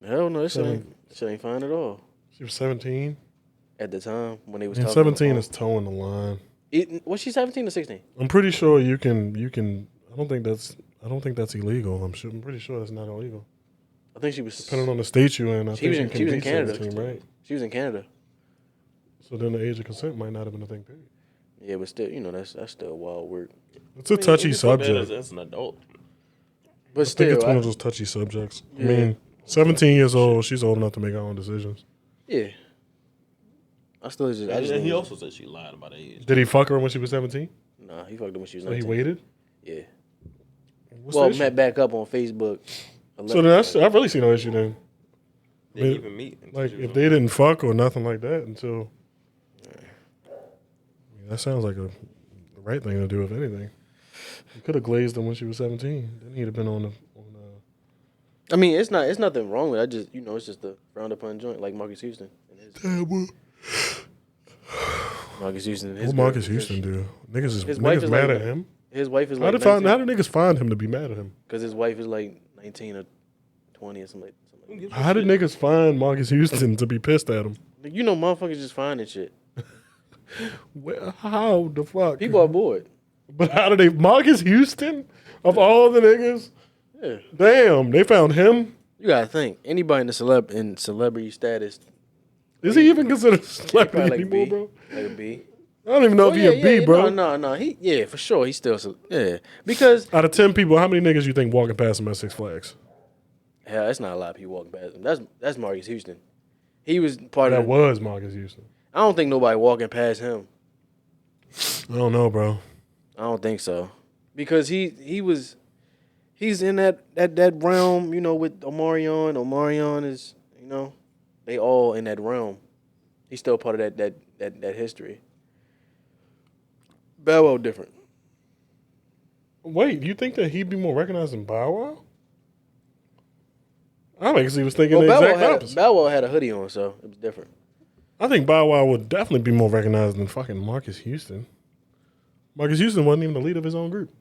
Hell no, this shit ain't fine at all. She was 17? At the time, when they was And talking 17 is towing the line. Was she 17 or 16? I'm pretty sure you can, I don't think that's illegal. I'm pretty sure that's not illegal. I think she was... Depending on the state you're in, she was in Canada. 17, right? She was in Canada. So then the age of consent might not have been a thing, period. Yeah, but still, that's still wild work. It's a touchy subject. As an adult. But I still, think it's one of those touchy subjects. Yeah. I mean, 17 years old, she's old enough to make her own decisions. Yeah. I just he also said she lied about age. Did he fuck her when she was 17? Nah, he fucked her when she was So 19. he waited? Yeah. What's met back up on Facebook. So then I've really seen no issue then. They didn't even meet. Like, if they didn't fuck or nothing like that until... that sounds like the right thing to do, if anything. You could have glazed him when she was 17. Then he'd have been on the... I mean, it's nothing wrong with it. I just, it's just a frowned upon joint, like Marcus Houston. Marcus Houston. What Marcus Houston do? Niggas mad at him? His wife is how like... How did niggas find him to be mad at him? Because his wife is like 19 or 20 or something like that. How did niggas find Marcus Houston to be pissed at him? Motherfuckers just finding shit. How the fuck? People are bored. But how did they... Marcus Houston? Of all the niggas? Yeah. Damn, they found him? You gotta think. Anybody in celebrity status... Is he even considered celebrity like anymore, B, bro? Like a B. I don't even know if he a B, bro. No. Yeah, for sure. He's still... Yeah. Because... Out of 10 people, how many niggas you think walking past him at Six Flags? Hell, that's not a lot of people walking past him. That's Marcus Houston. He was part of... That was Marcus Houston. I don't think nobody walking past him. I don't know, bro. I don't think so. Because he's in that realm, with Omarion. Omarion is, they all in that realm. He's still part of that history. Bow Wow different. Wait, you think that he'd be more recognized than Bow Wow? I think he was thinking the exact opposite. Bow Wow had a hoodie on, so it was different. I think Bow Wow would definitely be more recognized than fucking Marcus Houston. Marcus Houston wasn't even the leader of his own group.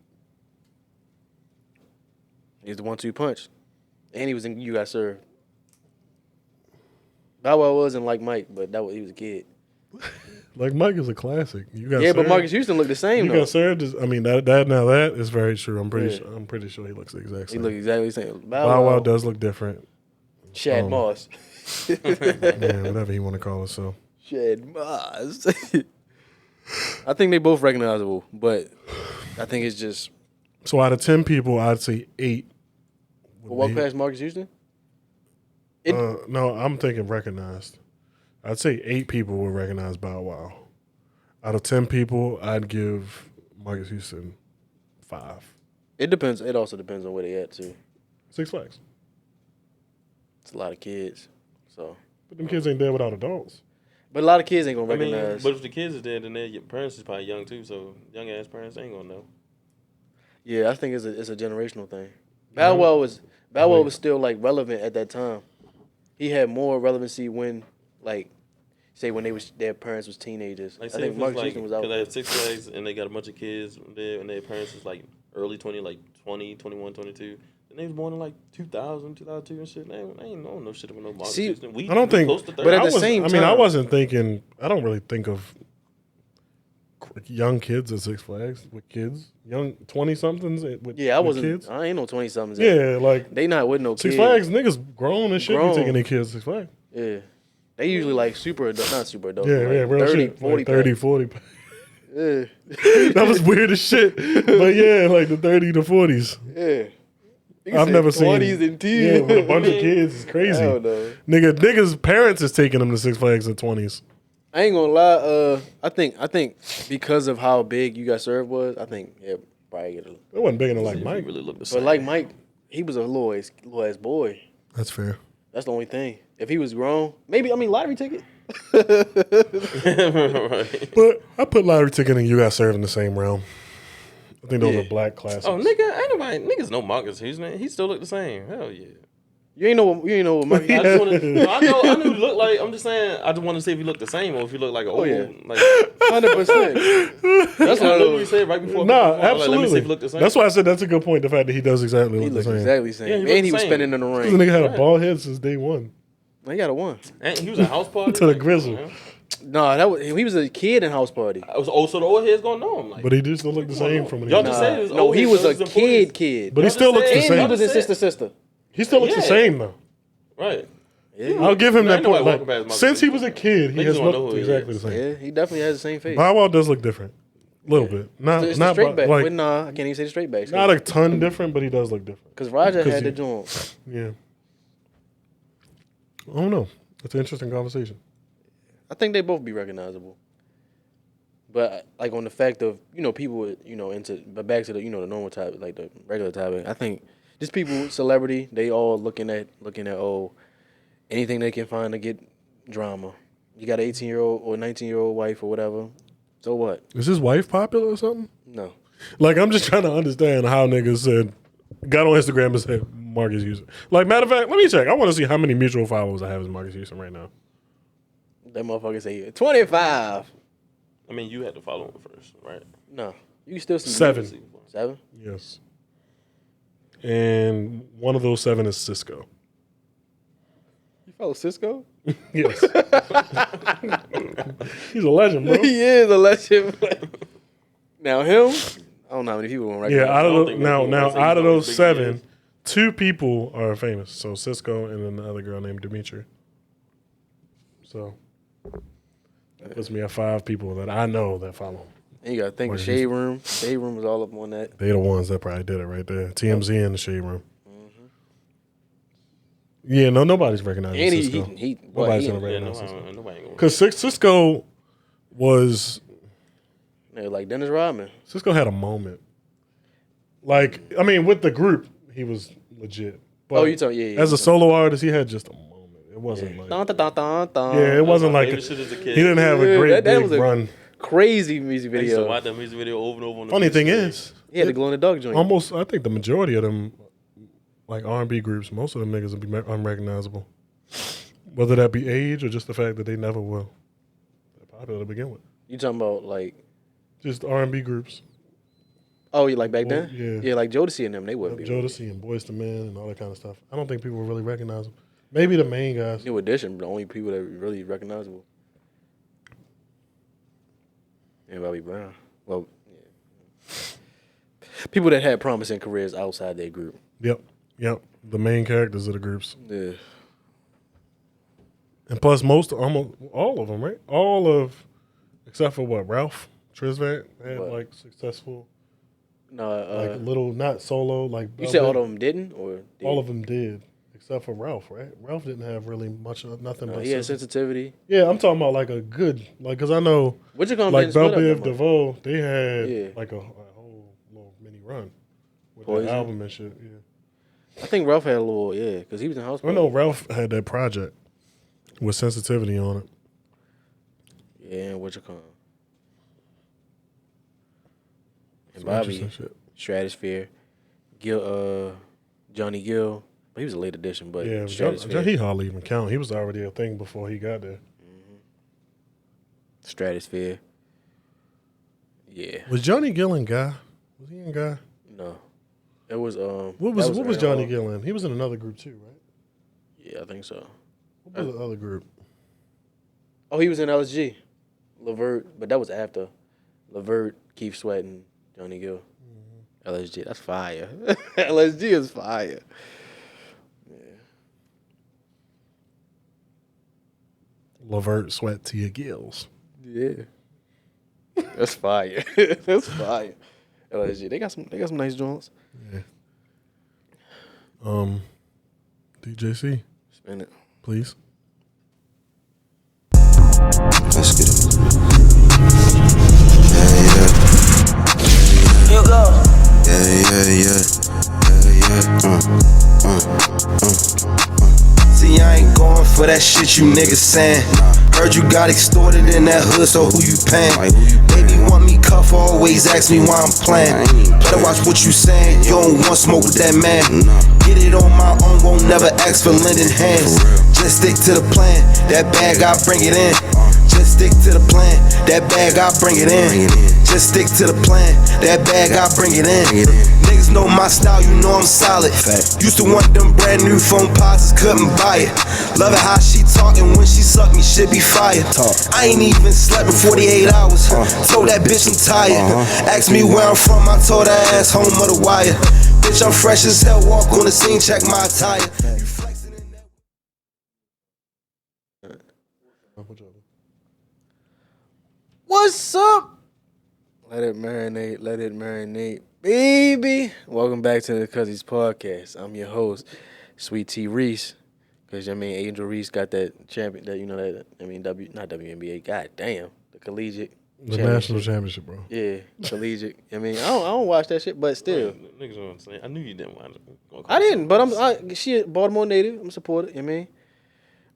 He's the 1-2 punch. And he was in You Got Served. Bow Wow wasn't like Mike, but he was a kid. Like Mike is a classic. You got served. But Marcus Houston looked the same. You though. Got Served. That is very true. I'm pretty sure he looks the exact same. He looked exactly the same. Bow Wow does look different. Shad Moss. Yeah, whatever you want to call himself. Shad Moss. I think they both recognizable, but I think it's just. So out of 10 people, I'd say 8. Walk past Marcus Houston? No, I'm thinking recognized. I'd say 8 people would recognize Bow Wow. Out of 10 people, I'd give Marcus Houston 5. It depends. It also depends on where they at too. Six Flags. It's a lot of kids, so. But them kids ain't there without adults. But a lot of kids ain't gonna recognize. But if the kids is there, then their parents is probably young too. So young ass parents ain't gonna know. Yeah, I think it's a generational thing. Bow Wow was still like relevant at that time. He had more relevancy when, like, say when their parents was teenagers. Like, I think Marcus Houston was out. Because they had Six Flags and they got a bunch of kids there, and their parents was like early 20, like 20, 21, 22. And they was born in like 2000, 2002 and shit. They ain't know no shit about no Marcus Houston. I don't think. Close to 30. But at the same time, I wasn't thinking. I don't really think of young kids at Six Flags with kids, young 20-somethings with I wasn't. kids. I ain't no 20-somethings. Yeah, like they not with no Six kids. Flags niggas grown and shit. Be taking their kids to Six Flags. Yeah, they usually like super adult, not super adult. Yeah, like real 30, shit. 40, like 30, 40. Yeah, that was weird as shit. But yeah, like the 30 to 40s. Yeah, I've never seen 20s and 10s. Yeah, with a bunch of kids. It's crazy. Niggas' parents is taking them to Six Flags in 20s. I ain't gonna lie. I think because of how big You Got Served was, I think probably get a. It wasn't big enough like Mike. Really looked the same. But like Mike, he was a little ass boy. That's fair. That's the only thing. If he was grown, maybe lottery ticket. Right. But I put Lottery Ticket and You Got Served in the same realm. I think those are black classics. Oh, nigga, ain't nobody niggas know Marcus Houston. He still look the same. Hell yeah. You ain't know what Mike. I just want to. I knew he looked like. I'm just saying. I just want to see if he looked the same or if he looked like an old. yeah. Like 100%. that's what I literally said right before. Nah, Like, absolutely. let me see if he looked the same. That's why I said that's a good point. The fact that he does exactly He look the looks same. exactly the same. Yeah, he And looked he the was same. spinning in the This ring. nigga had a bald head since day one. He got a one. And he was a house party To the grizzle. man. No, he was a kid in House Party. I was so the old heads gonna know him. Like, But he just don't look the same from when he Y'all was just young. said his No, old he heads, was so a his employees. kid. But he still looks the And And he same. was his sister. He still looks the Yeah. same though. Right. Yeah, I'll give him Man, that nobody point. walking past Like, my since he business. was a kid, he Niggas has don't know looked who he exactly is. the same. yeah, he definitely has the same face. Bow Wow does look different. A little bit. Not It's the not straight back. like Wait, nah, I can't even say the straight back. not a ton different, but he does look different. Because Roger 'Cause had the you- joint. Yeah. I don't know. It's an interesting conversation. I think they both be recognizable. But like on the fact of people into but back to the the normal type like the regular topic. I think just people celebrity they all looking at anything they can find to get drama. You got an 18-year-old or 19-year-old wife or whatever. So what? Is his wife popular or something? No. Like, I'm just trying to understand how niggas got on Instagram and said Marcus Houston. Like, matter of fact, let me check. I want to see how many mutual followers I have as Marcus Houston right now. That motherfucker say 25. I mean, you had to follow him first, right? No. You can still see 7. 7? Yes. And one of those 7 is Cisco. You follow Cisco? Yes. He's a legend, bro. He is a legend. Now him, I don't know how many people want to recognize. Yeah, out I don't of think now people wanna say out of he's those big 7, years. 2 people are famous. So Cisco and then the other girl named Dimitri. So that puts me at 5 people that I know that follow him. And you got to think of Marcus Shade Room. Shade Room was all up on that. They the ones that probably did it right there. TMZ in the shade room. Yeah, nobody's recognizing And Cisco. Nobody's gonna Yeah, recognize Cisco. nobody ain't gonna. Because Cisco was Like Dennis Rodman. Cisco had a moment. Like, I mean, with the group, he was legit. But You talking? Yeah. as a solo artist, he had just a moment. It wasn't like Dun, dun, dun, dun, dun. yeah, it wasn't like favorite shit as a kid. he didn't have a Yeah, great that big was a run. crazy music I used to video. watch that music video over and over. On the Funny thing PC. is, He had the glow in the dark joint. almost I think the majority of them, like R&B groups, most of them niggas will be unrecognizable. Whether that be age or just the fact that they never will. They're popular to begin with. You talking about like? Just R&B groups. Oh, you like back Well, then? yeah. Yeah, like Jodeci and them. They wouldn't be. Jodeci and Boyz II Men and all that kind of stuff. I don't think people really recognize them. Maybe the main guys. New Edition, the only people that are really recognizable. And Bobby Brown. Well, yeah. People that had promising careers outside their group. Yep. The main characters of the groups. Yeah. And plus almost all of them, right? Except for what, Ralph Trisvant had What? like successful, No, like little, not solo, like. you said all of them didn't, or did? All of them did, except for Ralph, right? Ralph didn't have really nothing No, but. he had sensitivity. Yeah, I'm talking about like a good, like, because I know, What you gonna like split up Belle that Biv much? DeVoe, they had Yeah. like a whole little mini run with Poison? that album and shit. Yeah. I think Ralph had a little, because he was in House I Party. know Ralph had that project with sensitivity on it. Yeah, and what you call? And Some Bobby, interesting shit. Stratosphere, Johnny Gill. But he was a late addition, but Yeah, Stratosphere. he hardly even count. He was already a thing before he got there. Stratosphere. Yeah. Was Johnny Gill in Guy? Was he in Guy? No. It was What was Aaron Johnny Hall. Gill in? He was in another group too, right? Yeah, I think so. What was the other group? Oh, he was in LSG. Levert, but that was after. Levert, Keith Sweat, and Johnny Gill. LSG, that's fire. LSG is fire. Levert Sweat to your gills. Yeah. That's fire. That's fire. LSG, they got some nice joints. Yeah. DJC, Spin it. please. Let's get it. Yeah. You go. Yeah. See, I ain't going for that shit you niggas saying. Heard you got extorted in that hood, so who you paying? Baby want me cuff, always ask me why I'm playing. Better watch what you saying, you don't want smoke with that man. Get it on my own, won't never ask for lending hands. Just stick to the plan, that bag I bring it in. Just stick to the plan, that bag I bring it in. Just stick to the plan, that bag I bring it in. Niggas know my style, you know I'm solid. Used to want them brand new phone pods, couldn't buy it. Love it how she talking when she suck me, shit be fire. I ain't even slept in 48 hours. Told that bitch I'm tired. Asked me where I'm from, I told her ass home of the wire. Bitch, I'm fresh as hell, walk on the scene, check my attire. You flexing in that. What's up? Let it marinate, baby. Welcome back to the Cuzzies podcast. I'm your host, Sweet T Reese. Cause Angel Reese got that champion, not WNBA. God damn, the collegiate. The national championship, bro. Yeah, collegiate. I don't watch that shit, but still. Niggas know what I'm saying. I knew you didn't watch it. I didn't, but she a Baltimore native. I'm supported.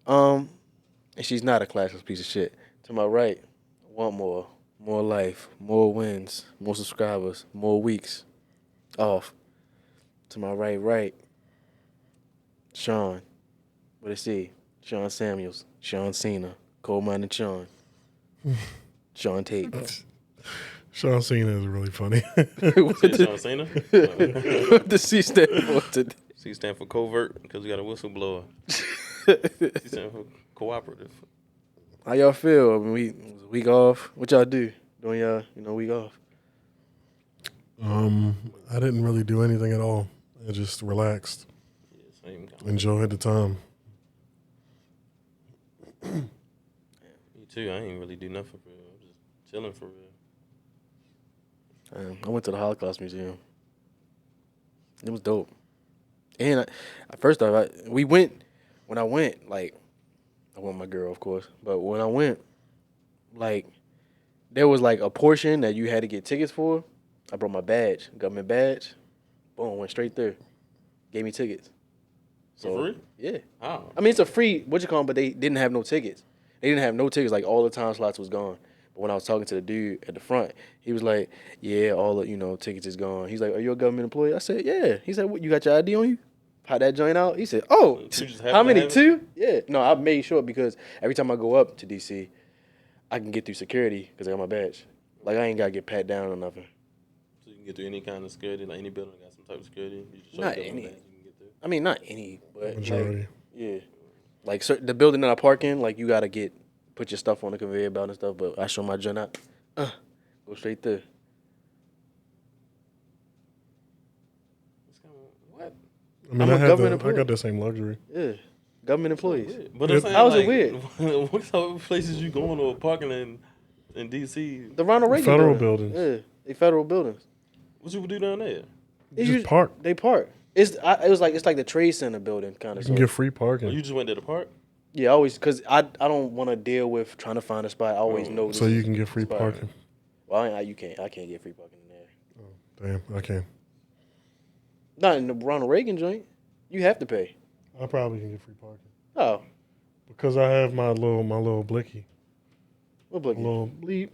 And she's not a classless piece of shit. To my right, want more life, more wins, more subscribers, more weeks off. To my right, Sean. What is he? Sean Samuels, Sean Cena, Coal Mining Sean, Sean Tate. Sean Cena is really funny. Sean Cena? What does C stand for today? C stand for covert because we got a whistleblower. C stand for cooperative. How y'all feel? Week off. What y'all do during y'all week off? I didn't really do anything at all. I just relaxed. Yeah, same kind. Enjoyed the time. Me too. I ain't really do nothing for real. I'm just chilling for real. I went to the Holocaust Museum. It was dope. And first off, I went with my girl, of course. But when I went, there was a portion that you had to get tickets for. I brought my badge, government badge. Boom, went straight there. Gave me tickets. For free? Yeah. How? It's a free, but they didn't have no tickets. They didn't have no tickets, all the time slots was gone. But when I was talking to the dude at the front, he was like, yeah, all the, tickets is gone. He's like, are you a government employee? I said, yeah. He said, what, you got your ID on you? How that joint out? He said, oh, how many, 2? Yeah. No, I made sure because every time I go up to D.C., I can get through security because I got my badge. I ain't got to get pat down or nothing. So you can get through any kind of security, any building got some type of security? You just Not show your any. badge, you can get through? Not any, but Majority. yeah. The building that I park in, you got to put your stuff on the conveyor belt and stuff, but I show my joint out. Go straight there. What? I I'm a government employee. I got the same luxury. Yeah. Government employees. Yeah. But I'm saying, How is it weird? What type of places you going or parking in D.C.? The Ronald Reagan Federal building. buildings. Yeah, they federal buildings. What you would do down there? Just park. They park. It's like the Trade Center building kind of. You can get free parking. Oh, you just went there to park? Yeah, always because I don't want to deal with trying to find a spot. I always know. So you can get free parking. Well, you can't. I can't get free parking in there. Damn, I can. Not in the Ronald Reagan joint. You have to pay. I probably can get free parking. Oh, Because I have my little blicky. what blicky? Little bleep.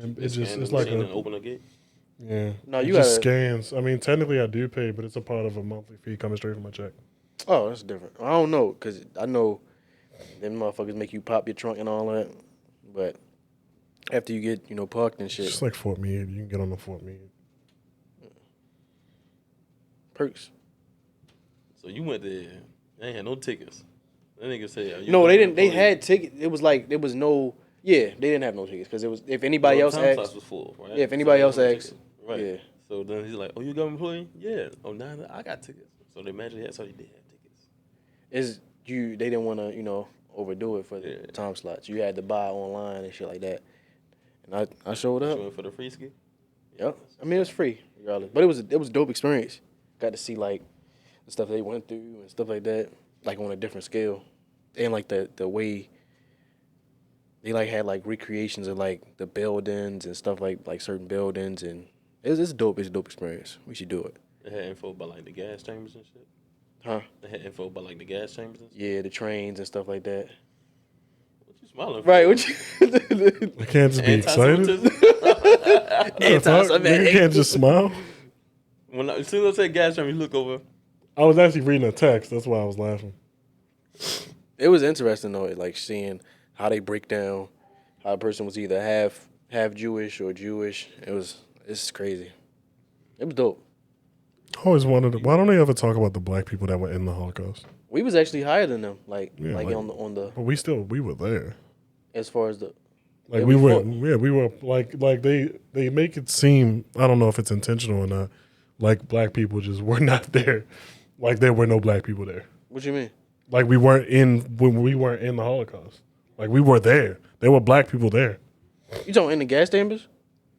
And it's like a open a gate. yeah. No, it you just gotta- scans. Technically I do pay, but it's a part of a monthly fee coming straight from my check. Oh, that's different. I don't know because I know them motherfuckers make you pop your trunk and all that, but after you get parked and shit, It's just like Fort Meade. You can get on the Fort Meade. perks. So you went there. They ain't had no tickets. That nigga said, No, they didn't. They had tickets. It was there was no. Yeah, they didn't have no tickets because it was if anybody else time asked. slots was full, right? Yeah, if anybody So else they had no asked, tickets. Right. yeah. So then he's like, "Oh, you a government employee? Yeah. Oh, nah, I got tickets." So they magically had. So they did have tickets. They didn't want to overdo it for the Yeah. time slots. You had to buy online and shit like that. And I showed up. You went for the free ski? Yep. It was free, regardless. But it was a dope experience. Got to see the stuff they went through and stuff like that, on a different scale, and the way they had recreations of the buildings and stuff like certain buildings, and it's dope. It's a dope experience. We should do it. They had info about the gas chambers and shit. Huh? They had info about the gas chambers and shit. Yeah, the trains and stuff like that. What you smiling? For? Right? What you? I can't just be excited. Anti-Semitism? Nigga can't just smile. As soon as I say gas chamber, you look over. I was actually reading a text. That's why I was laughing. It was interesting though, like seeing how they break down how a person was either half Jewish or Jewish. It's crazy. It was dope. I always wondered, why don't they ever talk about the black people that were in the Holocaust? We was actually higher than them, like Yeah, on the But we were there. as far as the Like Yeah, we were, fought. yeah, we were like they make it seem, I don't know if it's intentional or not, like black people just were not there, like there were no black people there, what you mean? like we weren't in when we weren't in the Holocaust, like we were there. There were black people there. You talking in the gas chambers?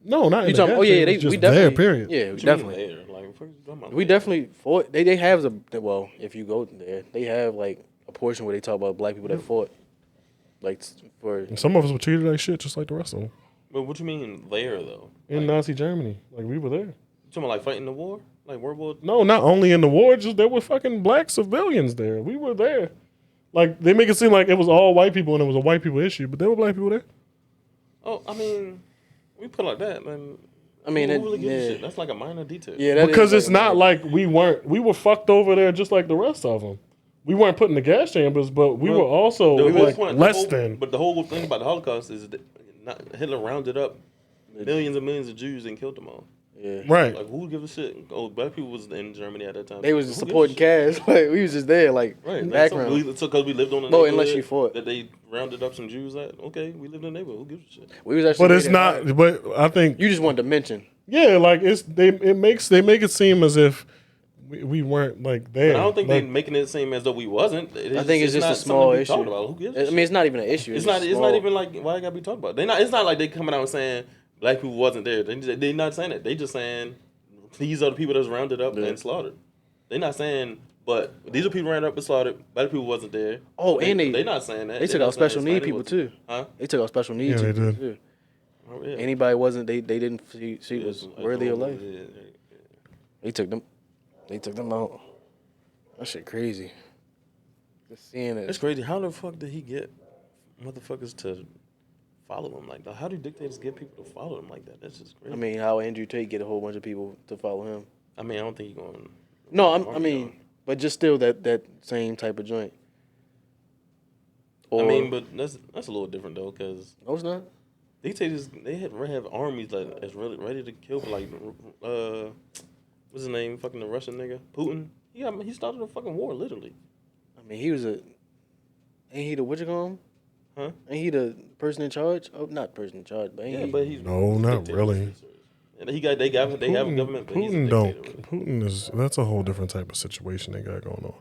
No, not in You the talking? gas Oh yeah, chamber, they just we definitely there. Period. Yeah, we What you mean definitely. there? Like, what you talking about? We definitely fought. They have well, if you go there, they have like a portion where they talk about black people that fought, like for And some of us were treated like shit, just like the rest of them But what you mean there though? in Nazi Germany. Like we were there. You talking about like fighting the war, like World War? No, not only in the war, just there were fucking black civilians there. We were there. Like they make it seem like it was all white people and it was a white people issue, but there were black people there. Oh, I mean, we put it like that, man. I mean, who really gives a yeah. shit? That's like a minor detail. yeah, that Because is it's not like we were fucked over there just like the rest of them. We weren't put in the gas chambers, but we Well, were also The whole like point- less the whole, than. But the whole thing about the Holocaust is that Hitler rounded up millions and millions of Jews and killed them all. yeah. Right. Like, who gives a shit? Oh, black people was in Germany at that time. They was Who gives a supporting shit? Cast. Like we was just there, like Right. background. So because we lived on a Well, neighborhood unless you fought. that they rounded up some Jews at, okay, we lived in a neighborhood. Who gives a shit? We was actually. But it's rated not. high. But I think You just wanted to mention. yeah, like they make it seem as if we weren't like there. But I don't think like, they're making it seem as though we wasn't. I think it's just not a small something to be issue. talked about. Who gives a I shit? mean, it's not even an issue. It's just not. It's small. not even like why I gotta be talked about. They not. It's not like they coming out and saying black people wasn't there. They not saying it. They just saying these are the people that's rounded up and slaughtered. They're not saying, but these are people rounded up and slaughtered. Black people wasn't there. Oh, and they not saying that. They took out special need people too. Huh? They took out special needs Yeah, they people did. too. Oh, yeah. Anybody wasn't they didn't see was worthy of life. Yeah. They took them out. That shit crazy. Just seeing It's it. crazy. How the fuck did he get motherfuckers to follow him like that? How do dictators get people to follow him like that? That's just crazy. I mean, how Andrew Tate get a whole bunch of people to follow him? I mean, I don't think he's going. No, I mean, but just still that same type of joint. Or, I mean, but that's a little different though, because no, it's not. dictators they have armies that is really ready to kill. Like, what's his name? Fucking the Russian nigga, Putin. He started a fucking war, literally. I mean, ain't he the what you call him? Huh? Ain't he the person in charge? Oh, not person in charge, but ain't Yeah, he? but he's No, not dictator. really. And they have a government, but he's a Putin dictator. Putin is that's a whole different type of situation they got going on.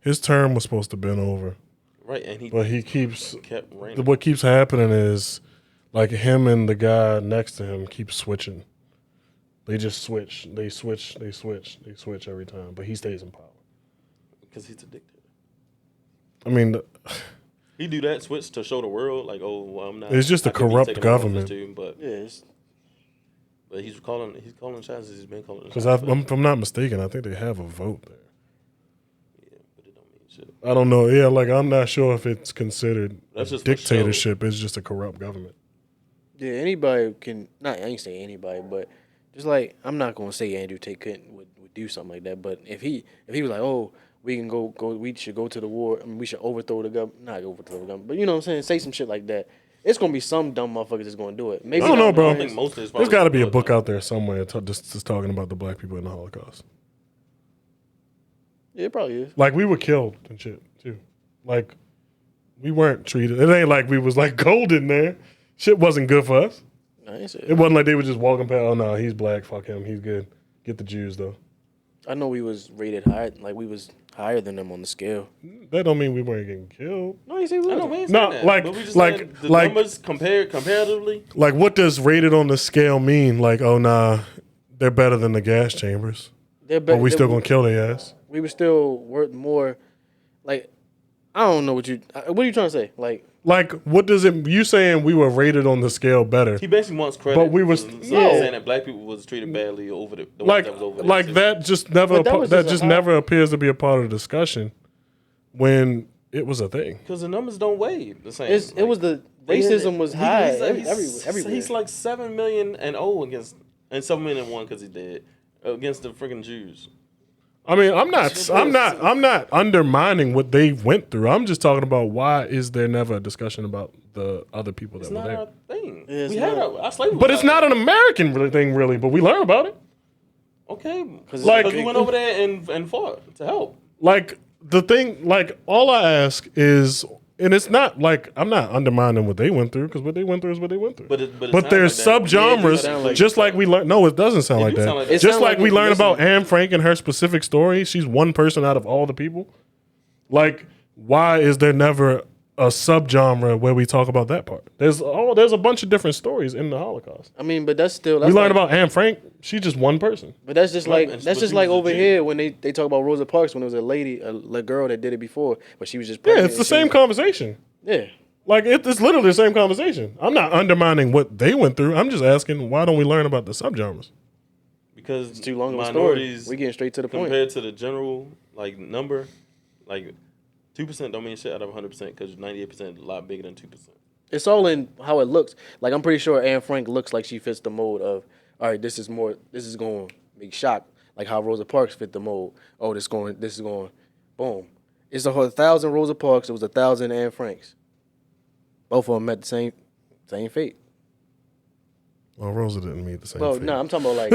His term was supposed to have been over, Right, and but he keeps kept reigning. what keeps happening is like him and the guy next to him keep switching. They just switch. They switch every time, but he stays in power. Because he's a dictator. I mean, He do that switch to show the world, like, oh, well, I'm not. It's just a I could be corrupt taking over government. this too, but Yeah, it's, he's calling shots. He's been calling because shots. if I'm not mistaken, I think they have a vote there. Yeah, but it don't mean shit. I don't know. Yeah, like I'm not sure if it's considered That's a just for show. dictatorship. It's just a corrupt government. yeah. Anybody can. Not I ain't saying anybody, but just like I'm not gonna say Andrew Tate would do something like that. But if he was like, oh, we can go, we should go to the war. I mean, we should overthrow the government. Not overthrow the government, but you know what I'm saying. Say some shit like that. It's gonna be some dumb motherfuckers that's gonna do it. Maybe I don't know, not bro. I think most of his There's got to be a followers book out there somewhere just talking about the black people in the Holocaust. Yeah, it probably is. Like we were killed and shit too. Like we weren't treated. It ain't like we was like golden there. Shit wasn't good for us. I ain't say It wasn't like they were just walking past. Oh no, he's black. Fuck him. He's good. Get the Jews though. I know we was rated higher, like we was higher than them on the scale. That don't mean we weren't getting killed. No, you say we I know wasn't. we ain't No, saying that, like- but we just like- saying the like- numbers comparatively. Like what does rated on the scale mean? Like oh nah, they're better than the gas chambers, They're but better. we still gonna kill their ass. We were still worth more. Like I don't know what are you trying to say? Like what does it? You saying we were rated on the scale better? He basically wants credit. But we was- for no. saying that black people was treated badly over the ones Like that was over there. that just never But that was that just a just high- never appears to be a part of the discussion when it was a thing. Because the numbers don't weigh the same. It was the racism was high everywhere. He's like 7 million and 0 against, and 7 million and 1 because he did against the freaking Jews. I mean, I'm not undermining what they went through. I'm just talking about why is there never a discussion about the other people that It's were not there? our thing. Yeah, it's we had not. our slavery. But it's not an American thing, really. But we learn about it. Okay, because Like- we went over there and fought to help. Like the thing, like all I ask is, and it's not like I'm not undermining what they went through because what they went through is what they went through. But it But there's sounds like that. Yeah, it sound subgenres, like- just like we learn. No, it doesn't sound It like do that. sound like that. It Just sound like like we it- learn listen. about Anne Frank and her specific story. She's one person out of all the people. Like, why is there never a subgenre where we talk about that part? There's a bunch of different stories in the Holocaust. I mean, but that's still We learned about Anne Frank. She's just one person. But that's just like Right, that's but just she like was a over Jew. here when they talk about Rosa Parks when it was a lady, a girl that did it before, but she was just Yeah, pregnant it's the and she same was- conversation. Yeah, Like it's literally the same conversation. I'm not undermining what they went through. I'm just asking why don't we learn about the subgenres? Because it's too long of a story. minorities We getting straight to the point. compared to the general like number, like 2% don't mean shit out of 100% because 98% is a lot bigger than 2%. It's all in how it looks. Like I'm pretty sure Anne Frank looks like she fits the mold of, all right, this is going to be shocked. Like how Rosa Parks fit the mold. Oh, this is going, boom. It's 1,000 Rosa Parks. It was 1,000 Anne Franks. Both of them met the same fate. Well, Rosa didn't meet the same Well, fate. no, I'm talking about like,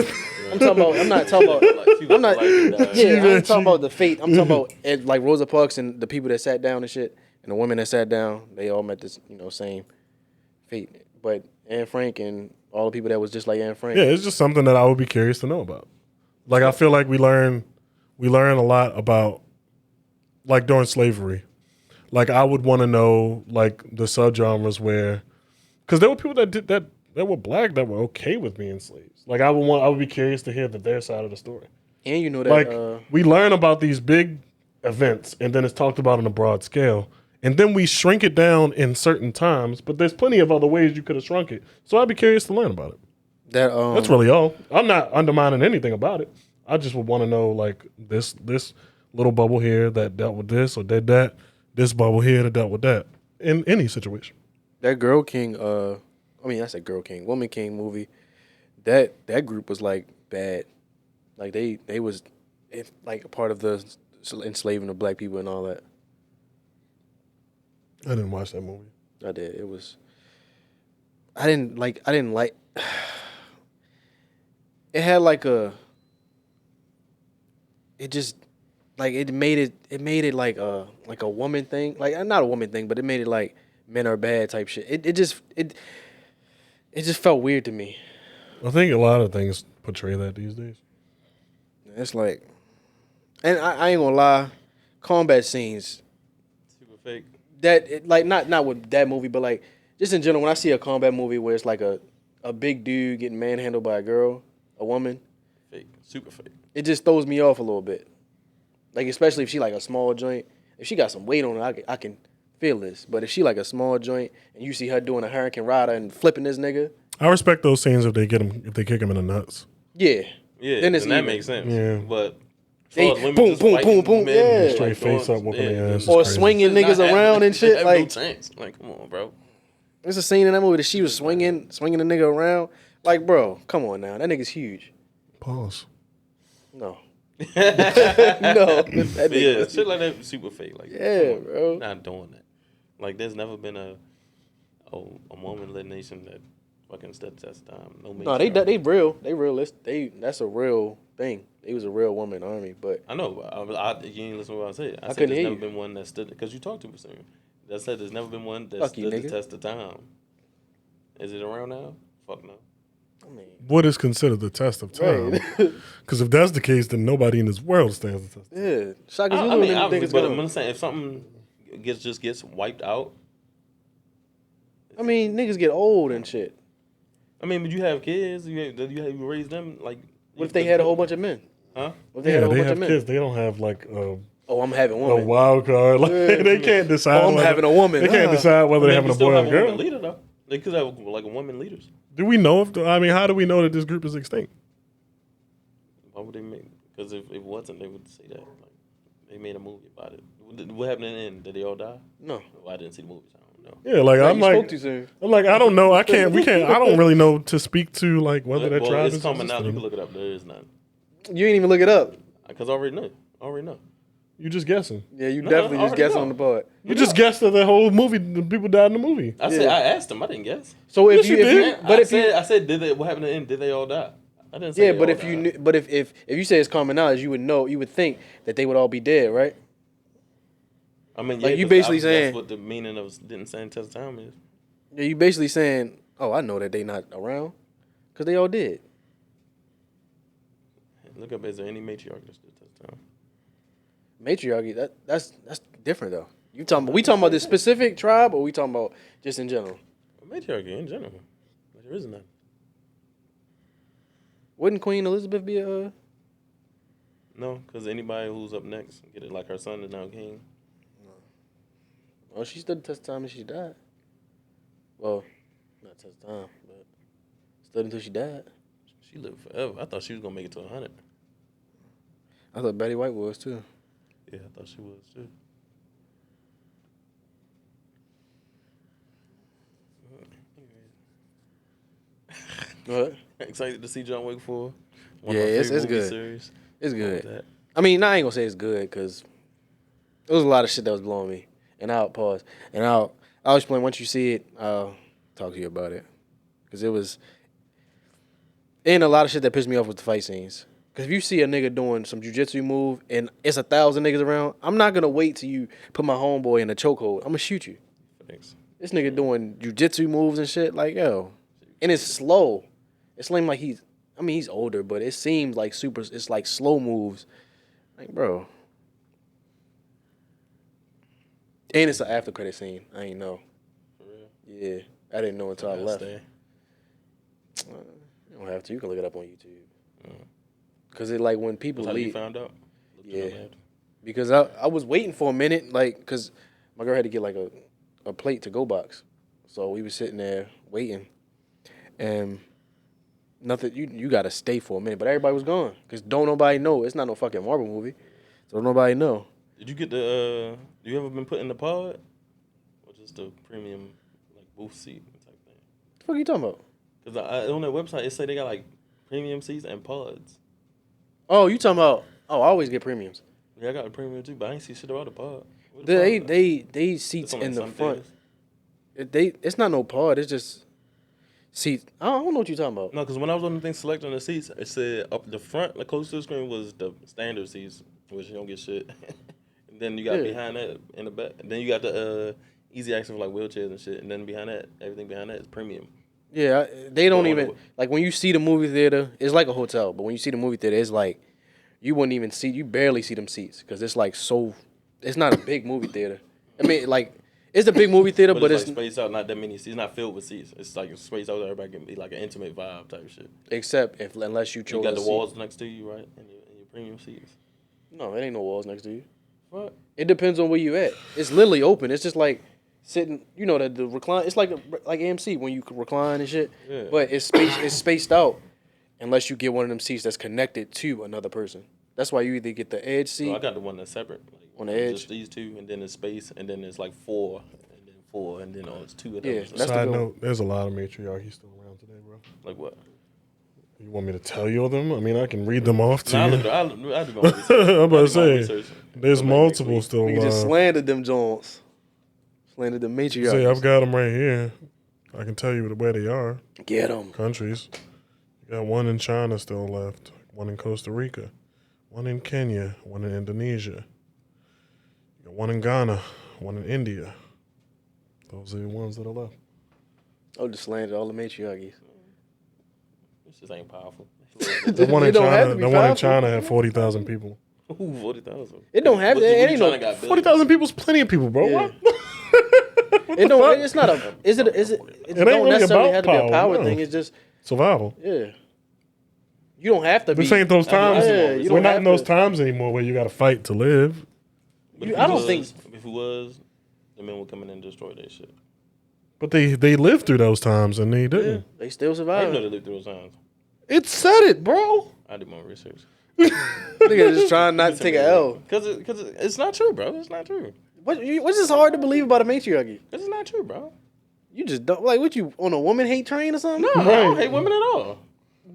I'm not talking about. Like, she was I'm not. like, Yeah, I'm talking about the fate. I'm talking about like Rosa Parks and the people that sat down and shit, and the women that sat down. They all met this, same fate. But Anne Frank and all the people that was just like Anne Frank. Yeah, it's just something that I would be curious to know about. Like I feel like we learn a lot about like during slavery. Like I would want to know like the subgenres where, because there were people that did that were black that were okay with being slaves. Like I would be curious to hear their side of the story. And you know that Like we learn about these big events and then it's talked about on a broad scale. And then we shrink it down in certain times, but there's plenty of other ways you could have shrunk it. So I'd be curious to learn about it. That's really all. I'm not undermining anything about it. I just would want to know like this little bubble here that dealt with this or did that. This bubble here that dealt with that in any situation. that Girl King. I said Girl King, Woman King movie. That group was like bad. Like they was like a part of the enslaving of black people and all that. I didn't watch that movie. I did. It was. I didn't like. It had like a. It just, like it made it like a woman thing, like not a woman thing, but it made it like men are bad type shit. It just felt weird to me. I think a lot of things portray that these days. It's like, and I ain't gonna lie, combat scenes super fake. like not with that movie, but like just in general, when I see a combat movie where it's like a big dude getting manhandled by a girl, a woman, Fake. Super fake. it just throws me off a little bit. Like especially if she like a small joint, if she got some weight on her, I can feel this. But if she like a small joint and you see her doing a hurricane rider and flipping this nigga, I respect those scenes if they kick him in the nuts. yeah, Yeah, then it's and that even. makes sense. Yeah. But as They- far as women boom, just boom, fighting boom, boom, men, yeah. like, Straight face doing- up, whooping their yeah, ass. or It's crazy. swinging niggas Not around and shit. have Like no chance. Like, come on, bro. there's a scene in that movie that she was swinging the nigga around. Like, bro, come on now, that nigga's huge. Pause. No, no, that But nigga yeah, was shit like that super fake. Like, Yeah, come on, bro. not doing that. Like, there's never been a woman-led nation that fucking stood the test of time. No, No, they realistic. That's a real thing. They was a real woman army, but I know. But you ain't listen to what I said. I said couldn't there's hear never you. been one that stood because you talked to me soon. I said there's never been one that Fuck you, stood the nigga. test of time. Is it around now? Fuck no. I mean, What is considered the test of time? right. Because if that's the case, then nobody in this world stands the test. Yeah, Shaka Zulu I mean, and them obviously, niggas but gone. I'm saying if something gets wiped out. I mean, niggas get old and shit. I mean, but you have kids. You raise them like. What if they had a whole bunch of men? Huh? What if they had a whole they bunch have of men? kids. They don't have like Oh, I'm having a women. wild card. Like, they can't decide. Oh, I'm whether- having a woman. They can't Ah. decide whether they're having a still boy or have a a woman girl. leader though. They could have like a woman leaders. Do we know if? How do we know that this group is extinct? Why would they make? Because if it wasn't, they would say that. Like, they made a movie about it. What happened in the end? Did they all die? No. Well, I didn't see the movie. So I don't know. Yeah, like I'm you spoke too soon. I'm like, I don't know. I can't. We can't. I don't really know to speak to like whether that tribe it's is coming out. You can existing. look it up. There is none. You ain't even look it up. Because I already know. You just guessing. Yeah, you No, definitely I just already guessing know. on the pod. You just guessed that the whole movie, the people died in the movie. I said I asked them. I didn't guess. So if Yes, you, you if did. you, but I if you, said, I said, did they? What happened in the end? Did they all die? I didn't say. yeah, they but all if you died. knew, but if you say it's common knowledge, you would know. You would think that they would all be dead, right? I mean, like, yeah, you 'cause basically that's saying- what the meaning of didn't stand test of time is. Yeah, you basically saying, "Oh, I know that they not around, because they all did." Look up. Is there any matriarch that stood test of time? Matriarchy, that's different though. We talking about this specific tribe, or we talking about just in general? Matriarchy in general. There is none. Wouldn't Queen Elizabeth be a? No, because anybody who's up next get it like her son is now king. Well, she stood the test of time and she died. Well, not test of time, but stood until she died. She lived forever. I thought she was gonna make it to 100. I thought Betty White was too. Yeah, I thought she was too. What? Excited to see John Wick 4. Yeah, it's good. Series. It's What was good. that? I mean, I ain't gonna say it's good because there was a lot of shit that was blowing me. And I'll pause. And I'll explain once you see it. I'll talk to you about it because it was. And a lot of shit that pissed me off with the fight scenes. Because if you see a nigga doing some jujitsu move and it's 1,000 niggas around, I'm not gonna wait till you put my homeboy in a chokehold. I'm gonna shoot you. Thanks. This nigga doing jujitsu moves and shit, like, yo. And it's slow. It seems like he's older, but it seems like it's like slow moves. Like, bro. And it's an after credit scene. I ain't know. For real. Yeah. I didn't know until I left. Stay. You don't have to. You can look it up on YouTube. Because it, like, when people That's how you leave. found out? Looked it up Yeah. after. Because I was waiting for a minute, like, because my girl had to get, like, a plate to go box. So we was sitting there waiting. And nothing, you got to stay for a minute. But everybody was gone. Because don't nobody know. It's not no fucking Marvel movie. So nobody know. Did you get the, you ever been put in the pod? Or just the premium, like, booth seat type thing? What the fuck are you talking about? Because on their website, it say they got, like, premium seats and pods. Oh, you talking about, I always get premiums. Yeah, I got a premium too, but I ain't see shit about the pod. Where the pod at? They seats It's only in the some front. theaters. It's not no pod. It's just seats. I don't know what you're talking about. No, because when I was on the thing selecting the seats, it said up the front, like close to the screen, was the standard seats, which you don't get shit. And then you got behind that in the back. And then you got the easy access for like wheelchairs and shit. And then behind that, everything behind that is premium. Yeah, they don't Go on even the- like when you see the movie theater. It's like a hotel, but when you see the movie theater, it's like you wouldn't even see. You barely see them seats because it's like so. It's not a big movie theater. I mean, like it's a big movie theater, but it's it's like spaced out, not that many seats. It's not filled with seats. It's like it's spaced out. Everybody can be like an intimate vibe type of shit. except unless you chose. You got a the seat. walls next to you, right? And your premium seats. No, it ain't no walls next to you. What? It depends on where you at. It's literally open. It's just like sitting. You know the recline. It's like AMC when you can recline and shit. Yeah. But it's spaced out unless you get one of them seats that's connected to another person. That's why you either get the edge seat. So I got the one that's separate. Like, On the edge? Just these two, and then it's space, and then it's like four, and then it's two of them. Yeah, So that's the Side good one. note, there's a lot of matriarchy still around today, bro. like what? You want me to tell you them? I mean, I can read them off to Nah, you. I do my research. I'm about to I do my say, research. there's Somebody multiple next still. We just slandered them Jones. Slandered the matriarchs. Say I've got them right here. I can tell you where they are. Get them. Countries. You got one in China still left. One in Costa Rica. One in Kenya. One in Indonesia. You got one in Ghana. One in India. Those are the ones that are left. Oh, just slandered all the matriarchies. This just ain't powerful. The one in It don't have China. to be The one in powerful. China had 40,000 people. Ooh, 40,000. It don't have What- that. It what ain't China no. got billions? 40,000 people's plenty of people, bro. Yeah. What? It don't. It's not a. Is it? Is it? It ain't don't really necessarily about have to be a power, power no. thing. It's just Survival. yeah. You don't have to be. This ain't those times. Yeah, you We're don't not have in those to- times anymore where you got to fight to live. But You- if I it don't was- think- If it was, the men would come in and destroy that shit. But they lived through those times and they didn't. They still I didn't know survive. they lived through those times. It said it, bro. I did my research. Nigga just trying not to take an L. Because it's not true, bro. It's not true. What's just hard to believe about a matriarchy? Because it's not true, bro. You just don't like what you on a woman hate train or something? No, I don't hate women at all.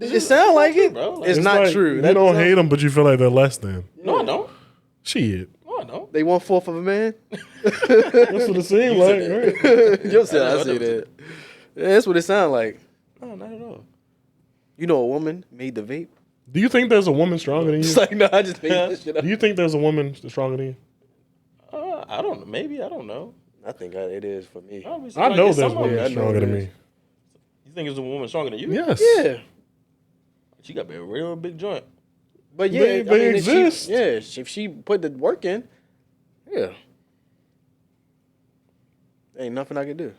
It sounds like it. Bro. Like, it's not like, true. You don't hate them, but you feel like they're less than. No, I don't. Shit. No, I don't. They 1/4 of a man. That's what it seemed like, right? You said I see that. Yeah, that's what it sounds like. No, not at all. You know, a woman made the vape. Do you think there's a woman stronger than It's you? like, no, I just made this shit up. Do you think there's a woman stronger than you? I don't know. Maybe. I don't know. I think it is for me. I know it's there's somebody- women I know stronger it than is. me. You think it's a woman stronger than you? Yes. Yeah. She got to be a real big joint. But yeah, They I mean, exist. if she put the work in, yeah. Ain't nothing I could do.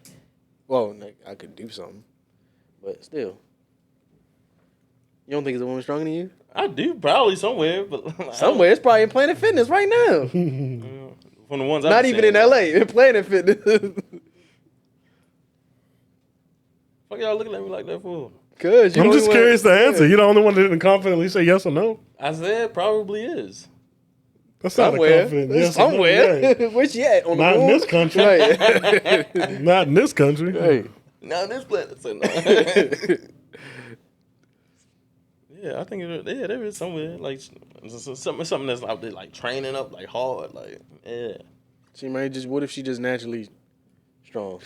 Well, like, I could do something, but still. You don't think it's a woman stronger than you? I do, probably somewhere, but Somewhere. It's probably in Planet Fitness right now. From the ones Not even in LA. In Planet Fitness. Fuck y'all looking at me like that for? Cause I'm just curious to answer. You're the only one that didn't confidently say yes or no. I said probably is. That's not a Somewhere. confident yes or no. Somewhere. Right. Where she at? On Not the in moon? this country. Right. Not in this country. Hey. Now this planet. So no. Yeah, I think there is somewhere like something that's out there like training up like hard, like yeah. She might just. What if she just naturally strong?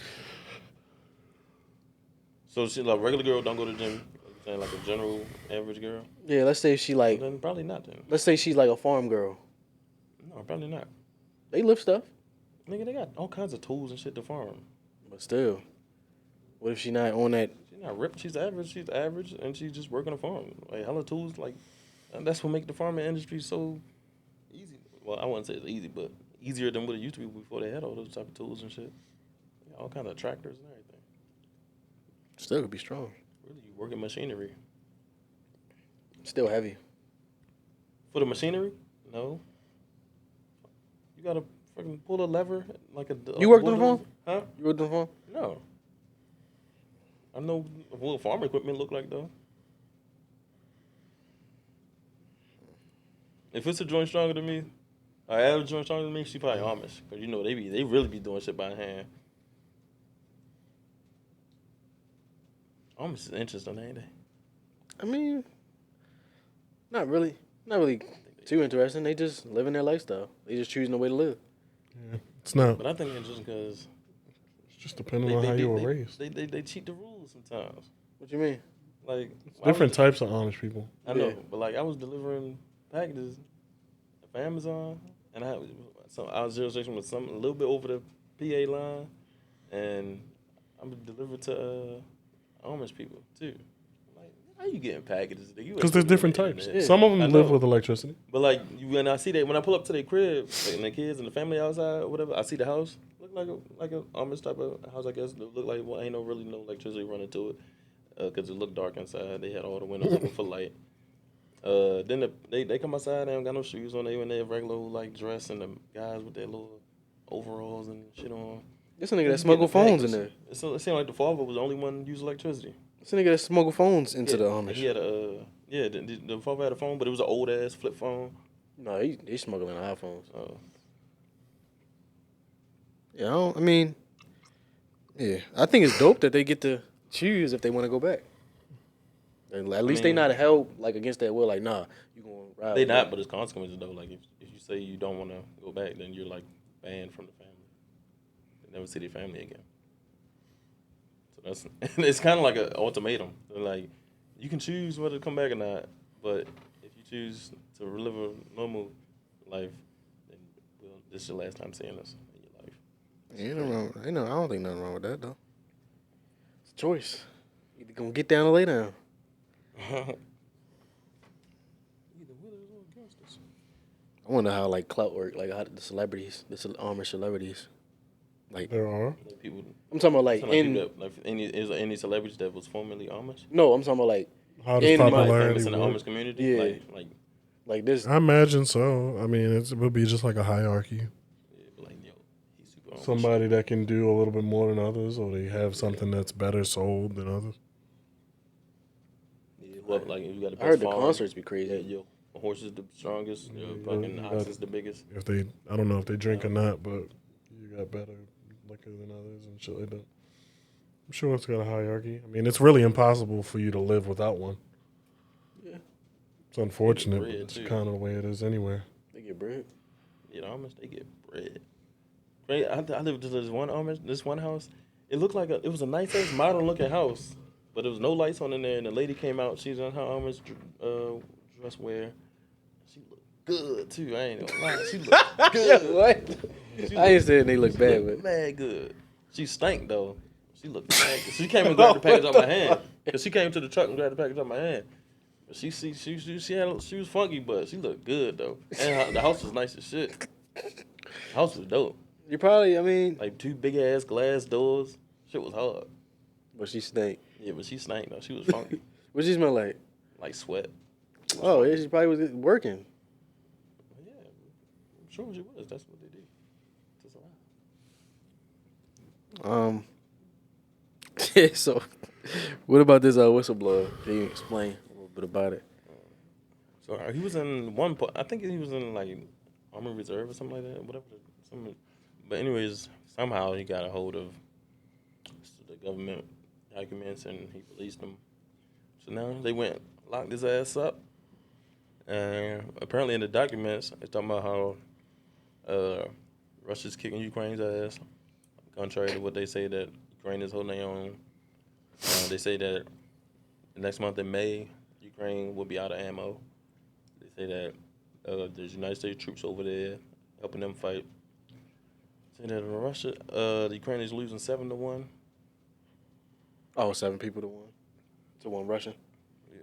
So she like regular girl don't go to the gym, like a general average girl. Yeah. Let's say she like. Then probably not. Then Let's say she's like a farm girl. no, probably not. They lift stuff, Nigga, they got all kinds of tools and shit to farm. but still. What if she not on that? She's not ripped. She's average, and she's just working a farm. Like hella tools, like and that's what make the farming industry so easy. Well, I wouldn't say it's easy, but easier than what it used to be before they had all those type of tools and shit. All kind of tractors and everything. Still could be strong. Really, you working machinery Still heavy. for the machinery? No. You gotta fucking pull a lever like a. You worked on the farm? Huh? You worked on the farm? No. I know what farm equipment look like though. If it's a joint stronger than me, I have a joint stronger than me, she probably Amish. Cause you know they really be doing shit by hand. Amish is interesting, ain't they? I mean, not really. Not really too interesting. They just living their lifestyle. They just choosing the way to live. Yeah, it's not. But I think it's just because It's just depending on how you were raised. they cheat the rules sometimes. What you mean? Like Different types of Amish people. I know, Yeah. but like I was delivering packages for Amazon, and I was zero section with a little bit over the PA line, and I'm delivered to Amish people too. Like, how you getting packages? Because there's different types. Yeah. Some of them I live know. with electricity. But like when I see that, when I pull up to their crib, like, and the kids and the family outside or whatever, I see the house look like a Amish type of house. I guess it look like ain't no electricity running to it because it looked dark inside. They had all the windows open for light. Then they come outside. They don't got no shoes on. They in their regular like dress, and the guys with their little overalls and shit on. This a nigga that smuggle phones in there. It seemed like the father was the only one who used electricity. This a nigga that smuggle phones into the Amish. He had the father had a phone, but it was an old ass flip phone. No, he smuggling iPhones. Oh. Yeah, I think it's dope that they get to choose if they want to go back. And at least they not held like against their will. Like, nah, you gonna ride. They with not, me. but it's consequences though. Like if you say you don't want to go back, then you're like banned from the family. They never see their family again. So that's it's kind of like an ultimatum. They're like, you can choose whether to come back or not, but if you choose to live a normal life, then this is your last time seeing us in your life. I don't think nothing wrong with that though. It's a choice. Either gonna get down or lay down. I wonder how like clout work, like how the celebrities, the Amish celebrities, like There are. Like people, I'm talking about like like in people that, like is there any celebrities that was formerly Amish? no, I'm talking about like How does In my- Like popularity famous in the work? Amish community? Yeah. Like this. I imagine so. I mean, it would be just like a hierarchy. yeah, like yo, he's super Amish. Somebody that can do a little bit more than others, or they have something that's better sold than others. Yeah, well, like you got the I heard best the farm. concerts be Yeah, crazy. yo, horse is the strongest. Fucking ox is the biggest. I don't know if they drink or not, but you got better liquor than others and shit like that. I'm sure it's got a hierarchy. I mean, it's really impossible for you to live without one. Yeah. It's unfortunate, but bread, it's too. kind of the way it is anywhere. They get bread. You know, Amish, they get bread. Right, I lived in this one house. It looked like it was a nice ass modern looking house, but there was no lights on in there. And the lady came out. She's on her Amish dress wear. She looked good too. I ain't gonna lie. She looked good. What? I ain't saying they look bad, but mad good. She stank though. She looked mad good. She came and grabbed the package out my hand. Cause she came to the truck and grabbed the package out my hand. But she was funky, but she looked good though. And the house was nice as shit. The house was dope. you probably, I mean, Like 2 big ass glass doors. Shit was hard. but she stank. Yeah, but she stank though. She was funky. What she smell like? Like sweat. Oh, yeah, she probably was working. Yeah, I'm sure she was. That's what they did. Just a Yeah, so what about this whistleblower? Can you explain a little bit about it? So he was in one part. I think he was in like Army Reserve or something like that. Whatever. But anyways, somehow he got a hold of the government documents and he released them. So now they went locked his ass up. And apparently in the documents, it's talking about how Russia's kicking Ukraine's ass, contrary to what they say that Ukraine is holding their own. They say that next month in May, Ukraine will be out of ammo. They say that there's United States troops over there helping them fight. Say that the Ukraine is losing 7-1. Oh, 7 people to 1 Russian. Yeah.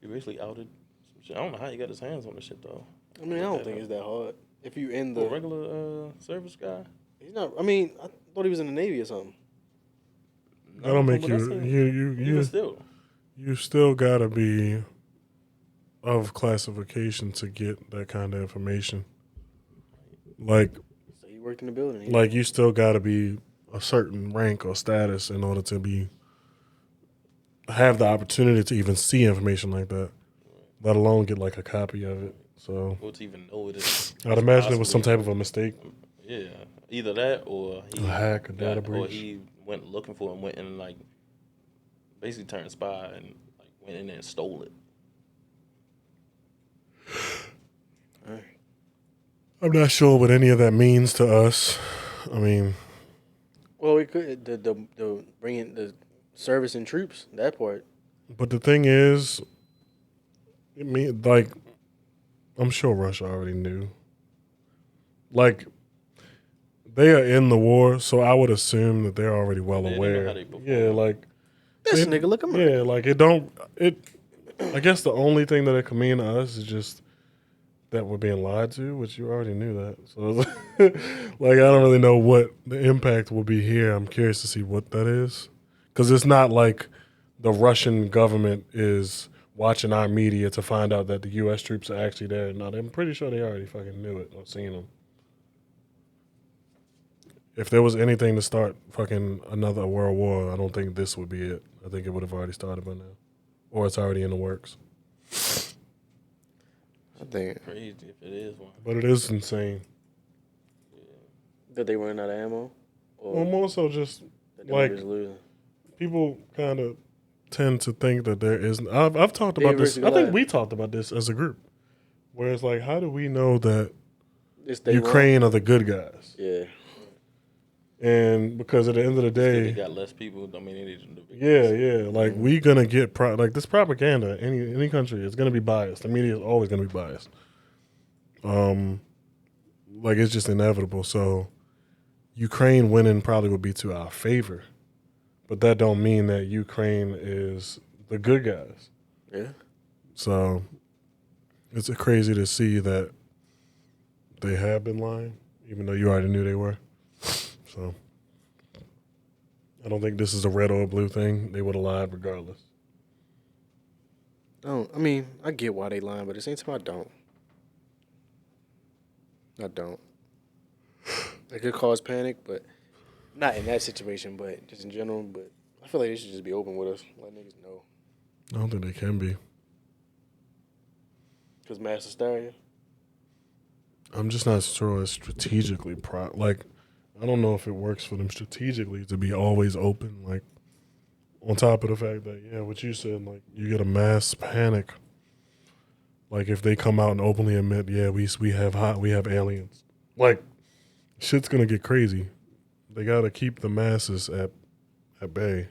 He basically outed some shit. I don't know how he got his hands on this shit though. I mean, I don't think it's that hard. If you in the A regular service guy. he's not. I mean, I thought he was in the Navy or something. That don't make but that's even still. you still gotta be of classification to get that kind of information. Like So he worked in the building. like you still gotta be a certain rank or status in order to have the opportunity to even see information like that, let alone get like a copy of it. So Or to even know it is. I'd imagine it was some type of a mistake. Yeah, either that or he A hack, a data breach. or he went looking for him, went and like basically turned spy and like went in there and stole it. I'm not sure what any of that means to us. I mean, Well, we could the bringing the service and troops, that part. but the thing is, like, I'm sure Russia already knew. Like, they are in the war, so I would assume that they're already well They know aware. how they perform. Yeah, like This it- nigga, look at me. Yeah, like it. I guess the only thing that it could mean to us is just that we're being lied to, which you already knew that. So, like, I don't really know what the impact will be here. I'm curious to see what that is, because it's not like the Russian government is watching our media to find out that the U.S. troops are actually there. No, I'm pretty sure they already fucking knew it or seen them. If there was anything to start fucking another world war, I don't think this would be it. I think it would have already started by now, or it's already in the works. I think Crazy if it is one. But it is insane. that they running out of ammo. Or Well, more so just that they like was losing. people kind of tend to think that there isn't. I've talked about this. David I think Rizzo we talked about this as a group, where it's like, how do we know that It's they Ukraine are the good guys? Yeah. And because at the end of the They day, got less people. I mean, they need to do big yeah, like we gonna get like this propaganda. Any country is gonna be biased. The media is always gonna be biased. Like it's just inevitable. So Ukraine winning probably would be to our favor, but that don't mean that Ukraine is the good guys. Yeah. So it's crazy to see that they have been lying, even though you already knew they were. So I don't think this is a red or blue thing. They would have lied regardless. I mean, I get why they lying, but at the same time, I don't. It could cause panic, but not in that situation, but just in general. But I feel like they should just be open with us, let niggas know. I don't think they can be. Because mass hysteria. I'm just not sure it's strategically like, I don't know if it works for them strategically to be always open. Like, on top of the fact that, yeah, what you said, like, you get a mass panic. Like, if they come out and openly admit, yeah, we have aliens. Like, shit's gonna get crazy. They gotta keep the masses at bay.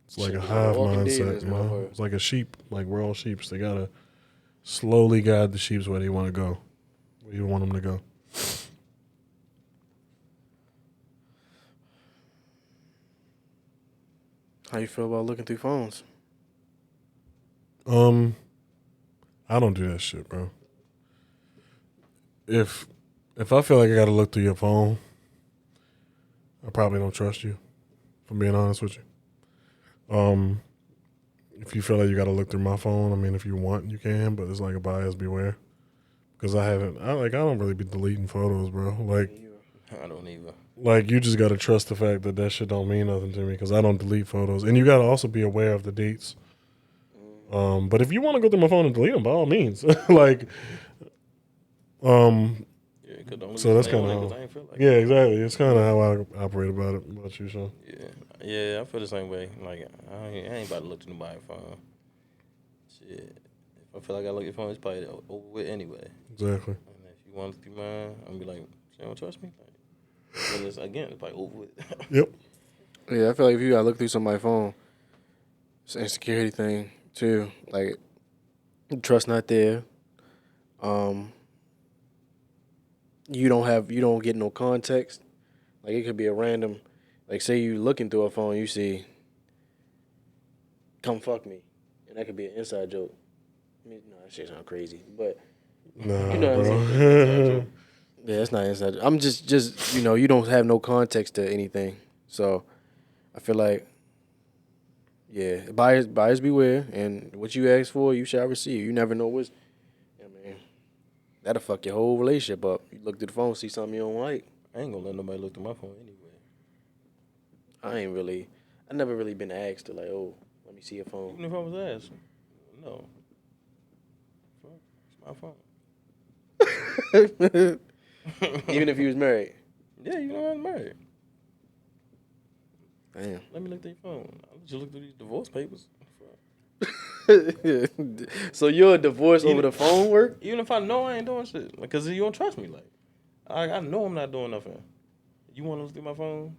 It's like a hive mindset, you know? It's like a sheep. Like, we're all sheep. They gotta slowly guide the sheep where they want to go, where you want them to go. How you feel about looking through phones? I don't do that shit, bro. If I feel like I gotta look through your phone, I probably don't trust you, if I'm being honest with you. If you feel like you gotta look through my phone, I mean, if you want, you can, but it's like a buyer's beware. Because I don't really be deleting photos, bro. Like, I don't either. Like, you just gotta trust the fact that shit don't mean nothing to me, because I don't delete photos, and you gotta also be aware of the dates. But if you want to go through my phone and delete them, by all means, like, so that's kind of yeah, exactly. It's kind of how I operate about it. About you, Sean? Yeah, I feel the same way. Like, I ain't about to look through nobody's phone. Shit, if I feel like I look at your phone, it's probably over with anyway. Exactly. And if you want to do mine, I'm gonna be like, you don't trust me? Like, then it's probably over with. Yep. Yeah, I feel like if you gotta look through somebody's phone, it's an insecurity thing too. Like, trust not there. You don't get no context. Like, it could be a random, like, say you looking through a phone, you see, "Come fuck me," and that could be an inside joke. I mean, no, that shit sound crazy, but Nah, you know what I'm saying. Yeah, it's not inside. I'm just you don't have no context to anything, so I feel like, yeah, buyers beware, and what you ask for, you shall receive. You never know what's, I mean, that'll fuck your whole relationship up. You look through the phone, see something you don't like. I ain't gonna let nobody look through my phone anyway. I never really been asked to, like, oh, let me see your phone. Even if I was asked, no. It's my phone. Even if you was married. Yeah, you know I'm married. Damn. Let me look through your phone. I'll let you look through these divorce papers. So you're a divorce over the phone work? Even if I know I ain't doing shit, because you don't trust me. Like, I know I'm not doing nothing. You want to look through my phone?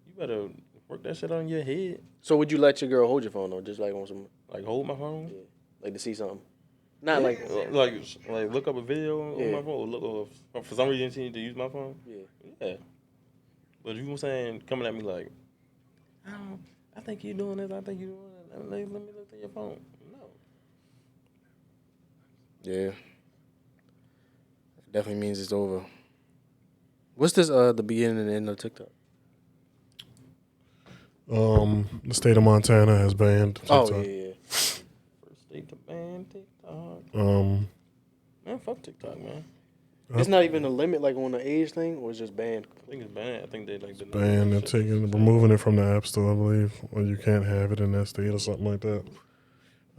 You better work that shit on your head. So would you let your girl hold your phone, or just like on some, Like, hold my phone? yeah, like to see something? Not like look up a video on my phone, or for some reason you need to use my phone. Yeah. But you were saying, coming at me like, I think you're doing this. I think you're doing that. Let me look at your phone. No. Yeah. It definitely means it's over. What's this? The beginning and end of TikTok. The state of Montana has banned TikTok. Oh yeah. First state to ban TikTok. Man, fuck TikTok, man. It's not even a limit, like, on the age thing, or it's just banned. I think it's banned. I think they like Banned and removing it from the App Store, I believe, or you can't have it in that state or something like that.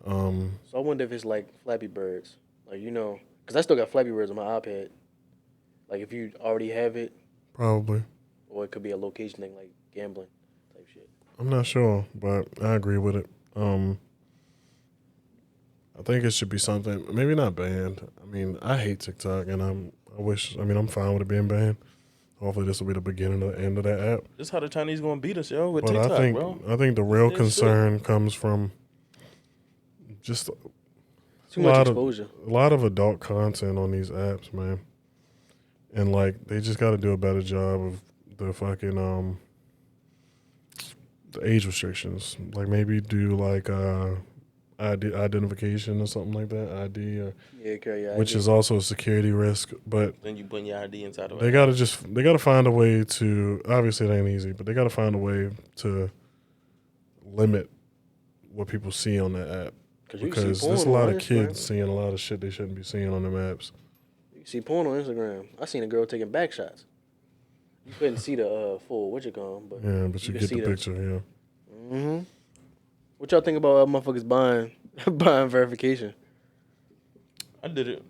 So I wonder if it's like Flappy Birds, like, because I still got Flappy Birds on my iPad. Like, if you already have it, Probably. or it could be a location thing, like gambling type shit. I'm not sure, but I agree with it. I think it should be something, maybe not banned. I mean, I hate TikTok, and I'm fine with it being banned. Hopefully, this will be the beginning of the end of that app. This is how the Chinese gonna beat us, yo, with But TikTok, bro. I think the real concern comes from just Too much exposure. A lot of adult content on these apps, man. And, like, they just got to do a better job of the fucking the age restrictions. Like, maybe do like ID identification or something like that. ID, which is also a security risk. But then you put your ID inside of it. They gotta find a way to. Obviously, it ain't easy, but they gotta find a way to limit what people see on that app. Because there's a lot of kids seeing a lot of shit they shouldn't be seeing on them apps. You see porn on Instagram. I seen a girl taking back shots. You couldn't see the full but yeah, but you get the picture, yeah. Mm-hmm. What y'all think about motherfuckers buying verification? I did it.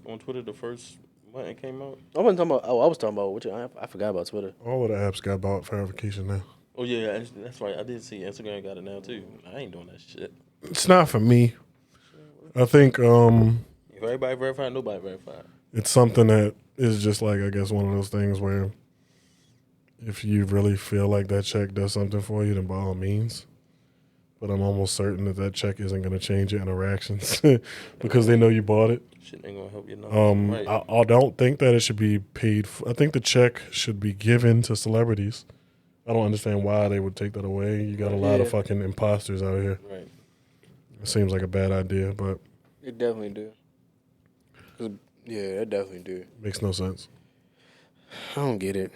On Twitter, the first button came out. I wasn't talking about. Oh, I was talking about I forgot about Twitter. All of the apps got bought verification now. Oh yeah, that's right. I did see Instagram got it now too. I ain't doing that shit. It's not for me. I think If everybody verified, nobody verified. it's something that is just like, I guess, one of those things where if you really feel like that check does something for you, then by all means. But I'm almost certain that check isn't going to change your interactions because they know you bought it. Shit ain't gonna help you. Right. I don't think that it should be paid. I think the check should be given to celebrities. I don't understand why they would take that away. You got a lot of fucking imposters out here. Right. It seems like a bad idea, but It definitely do. Yeah, it definitely do. makes no sense. I don't get it.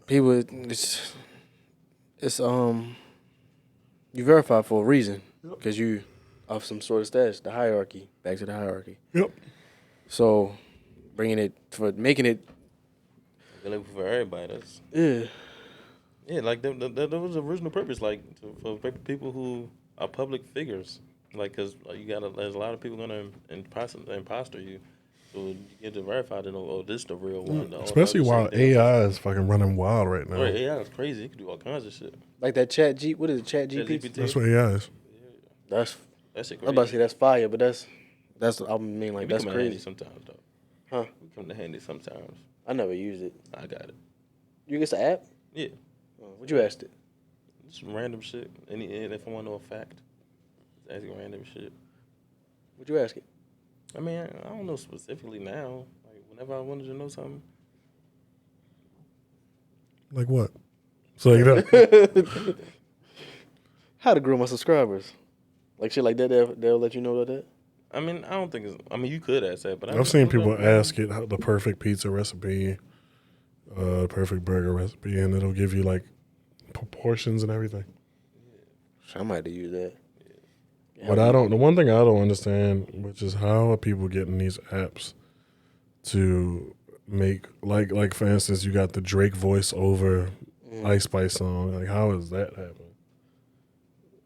People, it's you verify for a reason because you of some sort of status. The hierarchy, back to the hierarchy. Yep. So, making it. For everybody, that's like that was the original purpose, like for people who are public figures, like because there's a lot of people gonna imposter you. So you get to verify to know, this is the real one. Especially while AI is fucking running wild right now. Right, AI is crazy. It can do all kinds of shit. Like that what is it, Chatgpt? That's what AI is. That's shit crazy. I'm about to say that's fire, but that's I mean like that's come in handy crazy. sometimes though. Huh? We come in handy sometimes. I never used it. I got it. You get the app? Yeah. What you asked it? Just random shit. If I want to know a fact, just asking random shit. What you ask it? I mean, I don't know specifically now. Like whenever I wanted to know something. Like what? So you know. How to grow my subscribers? Like shit like that. They'll let you know about that. I mean, I don't think it's. I mean, you could ask that, but I've seen people ask it the perfect pizza recipe, perfect burger recipe, and it'll give you like proportions and everything. I might have to use that. But the one thing I don't understand, which is how are people getting these apps to make, like for instance, you got the Drake voice over Ice Spice song. Like, how is that happening?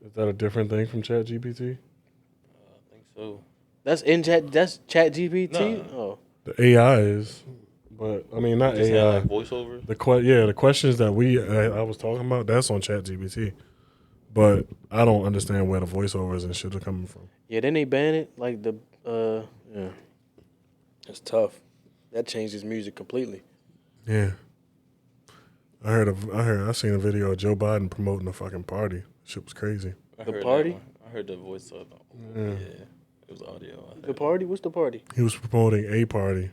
Is that a different thing from ChatGPT? I think so. That's ChatGPT? Nah. Oh. The AI is, but I mean not Just AI. like voiceover. The questions that I was talking about, that's on ChatGPT. But I don't understand where the voiceovers and shit are coming from. Yeah, then they ban it. Like yeah. That's tough. That changed his music completely. Yeah. I seen a video of Joe Biden promoting a fucking party. Shit was crazy. The party? I heard the voice of Yeah. It was audio. The party? What's the party? He was promoting a party.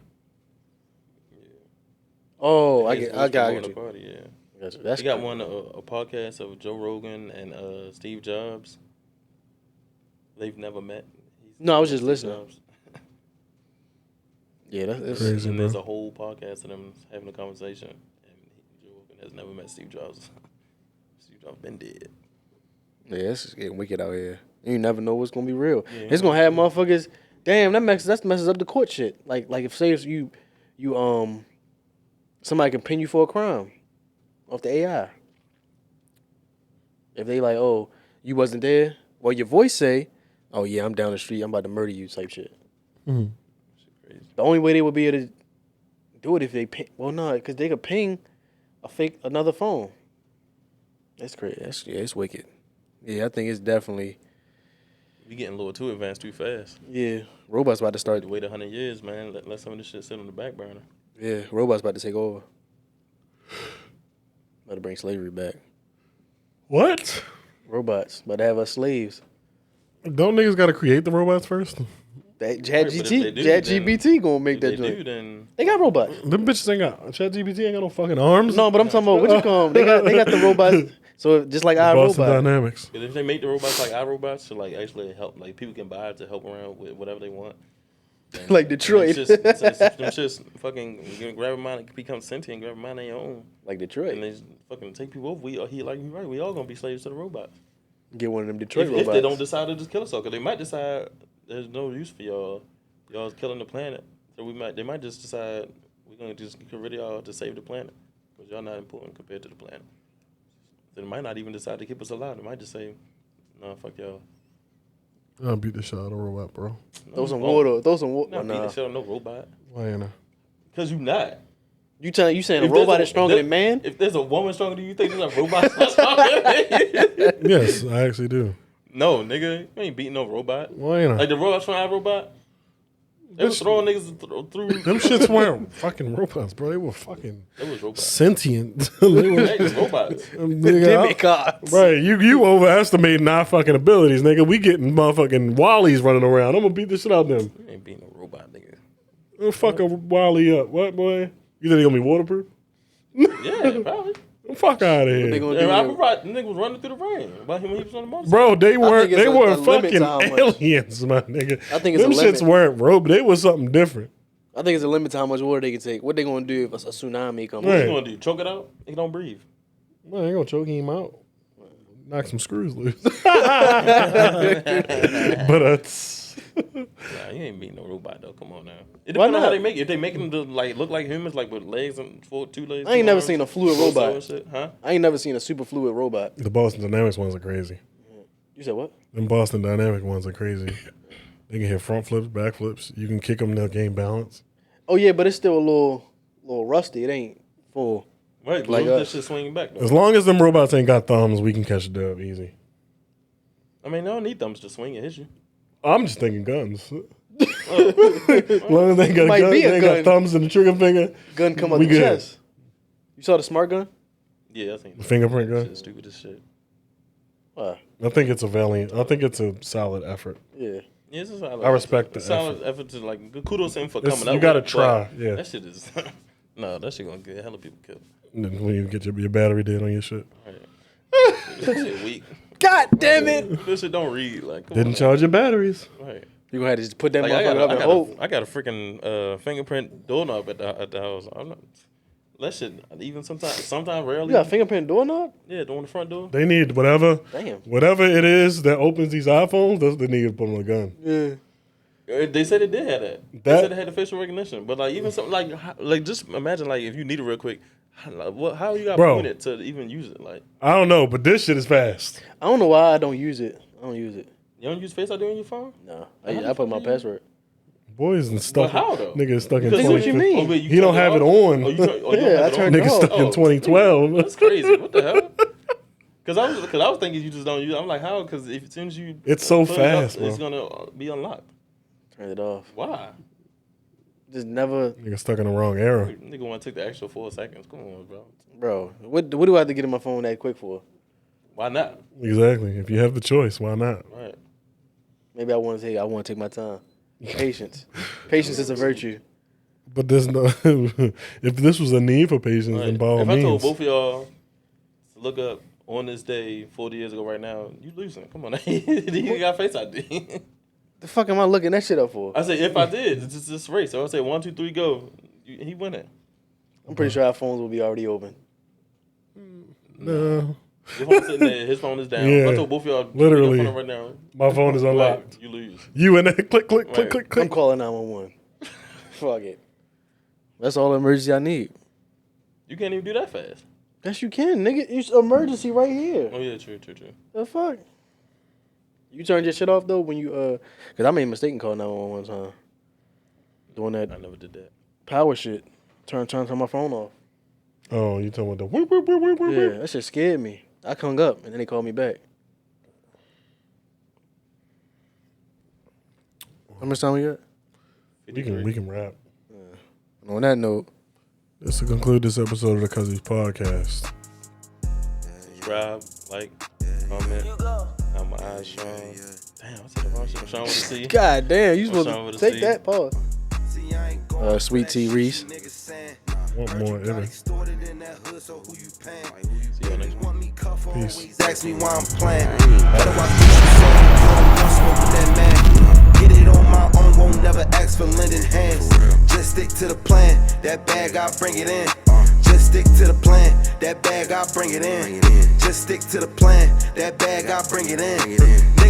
Oh, I His got promoting you. the party, yeah. That's They got crazy. a podcast of Joe Rogan and Steve Jobs. They've never met. No, I was just Steve listening. Jobs. Yeah, that's Crazy, And bro. there's a whole podcast of them having a conversation. And Joe Rogan has never met Steve Jobs. Steve Jobs been dead. Yeah, it's getting wicked out here. You never know what's gonna be real. Yeah, It's gonna have motherfuckers. Damn, that messes up the court shit. Like if say if you somebody can pin you for a crime off the AI. If they like, oh, you wasn't there, well your voice say, oh yeah, I'm down the street, I'm about to murder you type shit. Mm-hmm. The only way they would be able to do it if they ping, because they could ping another phone. That's crazy. It's wicked. Yeah, I think it's definitely. We getting a little too advanced too fast. Yeah, robots about to start. Wait 100 years, man. Let some of this shit sit on the back burner. Yeah, robots about to take over. About to bring slavery back. What? Robots about to have us slaves. Don't niggas got to create the robots first? That Right, but if they do, ChatGPT gonna make If that they do, joint. then They got robots. Them bitches ain't got ChatGPT ain't got no fucking arms. No, but I'm talking about what you call them. They got the robots. So just like our Boston robot. Dynamics. if they make the robots like our robots to like actually help, like people can buy it to help around with whatever they want. then- Like Detroit. Them just fucking grab a mind and become sentient, grab a mind on your own, Like and Detroit. they just fucking take people over. We all gonna be slaves to the robots. Get one of them Detroit If robots. they don't decide to just kill us all, because they might decide there's no use for y'all. Y'all's killing the planet. So they might just decide we're gonna just get rid of y'all to save the planet, because y'all not important compared to the planet. So they might not even decide to keep us alive. They might just say No, fuck y'all. I'll beat the shit out of a robot, bro. Throw some water. Throw some water. Not beat the shit out of no robot. Why ain't I? Because you not. You saying a robot is stronger than man? If there's a woman stronger than you, think there's a robot stronger than you? Yes, I actually do. No, nigga. You ain't beating no robot. Why ain't I? Like the robot trying to robot? They was throwing niggas through. Them shits weren't fucking robots, bro. They were fucking It was robots. sentient. They were, They was robots. Demigods. right, you overestimating our fucking abilities, nigga. We getting motherfucking Wallies running around. I'm gonna beat the shit out of them. You ain't beating no robot, nigga. I'm fuck a Wally up. What, boy? You think they gonna be waterproof? Yeah, probably. Fuck out of They here. gonna Yeah, I do remember the nigga was running through the rain. About him when he was on the motorcycle. Bro, they weren't. it's They a were limit fucking to how much. aliens, my nigga. I think it's them a shits limit. weren't rope. They was something different. I think it's a limit to how much water they can take. What they gonna do if a tsunami comes? What Right. you gonna do? Choke it out? He don't breathe. Well, I ain't gonna choke him out. Knock some screws loose. But Nah, you ain't beating no robot though. Come on now. It Why depends on how not? they make it. If they making them to like look like humans, like with legs and two legs. I ain't two never arms, seen a fluid torso robot. and shit, huh? I ain't never seen a super fluid robot. the Boston Dynamics ones are crazy. You said what? Them Boston Dynamic ones are crazy. They can hit front flips, back flips. You can kick them, they'll gain balance. Oh yeah, but it's still a little rusty. It ain't full. Right, Like like us. this shit swinging back though. As long as them robots ain't got thumbs, we can catch a dub easy. I mean, they don't need thumbs to swing and hit you. I'm just thinking guns. As long as they ain't got Might guns, be a they ain't gun. got thumbs in the trigger finger. Gun come out We the good. chest. You saw the smart gun? Yeah, I think The fingerprint gun. shit's stupid as shit. Wow. I think it's a valiant. I think it's a solid effort. Yeah. Yeah, it's a solid. I respect the solid effort to like kudos to him for It's- coming up. you gotta with it, try, but yeah. That shit is no, that shit gonna get hella people killed. And then when you get your battery dead on your shit. That shit weak. God damn it! This shit don't read like. Come Didn't on, charge your batteries. Right. You gonna have to just put that Like, motherfucker up and hold. I got a freaking fingerprint doorknob at the house. I'm not. That shit even sometimes rarely. You got a fingerprint doorknob? Yeah, the on the front door. They need whatever it is that opens these iPhones. That's what they need to put on a gun. Yeah. They said it did have that. They said it had the facial recognition, but like even something like just imagine like if you need it real quick, how you got Bro. point it to even use it? Like I don't know, but this shit is fast. I don't know why I don't use it. I don't use it. you don't use Face ID on your phone? No. I put my password. Boys and stuff. But how though? Nigga is stuck in Because- 20. what you mean? Oh, wait, you He don't turn have it off? on. Oh, you don't Yeah, have I it turned on? it Nigga off. stuck in 2012. That's crazy. What the hell? Because I was thinking you just don't use it. I'm like, how? Because as soon as you It's so put it up, fast, bro. it's gonna be unlocked. Turn it off. Why? Just never, Nigga stuck in the wrong era. Nigga want to take the extra 4 seconds. Come on, bro. bro. What do I have to get in my phone that quick for? Why not? Exactly. If you have the choice, why not? Right. Maybe I want to take my time. Patience. Patience is a virtue. But there's no. If this was a need for patience, then Right. by all If I told means. both of y'all to look up on this day 40 years ago right now, you losing. Come on. You got Face ID. The fuck am I looking that shit up for? I say if I did, it's just this race. So I say 1, 2, 3, go. He winning. I'm pretty sure our phones will be already open. No. Your phone's sitting there, his phone is down. Yeah. If I told both of y'all Literally. your phone right now, My phone is unlocked. right, you lose. You in there, click, click, Right. click, click, I'm click. calling 911. Fuck it. That's all the emergency I need. You can't even do that fast. Yes, you can, nigga. It's emergency right here. Oh yeah, true. The fuck? You turned your shit off though when you cause I made a mistake and called 911 one time. Doing that I never did that. power shit. Turn my phone off. Oh, you talking about the whoop, whoop, whoop, whoop, whoop, Yeah, whoop. that shit scared me. I hung up and then they called me back. How much time we got? We can rap. On that note, This to conclude this episode of the Cuzzies podcast. Subscribe, like, comment. How my eyes shine. Damn, I said the wrong shit. I'm showing what to see. God damn, you What's supposed wrong to with the take seat? that pause. Sweet Tea Reese. Want more ever. See y'all next week. Peace. Ask me why I'm playing. Better watch what you say. You don't want smoke with that man. Get it on my own, won't never ask for lending hands. Just stick to the plan. That bag, I bring it in. Just stick to the plan. That bag, I bring it in. Just stick to the plan. That bag, I bring it in.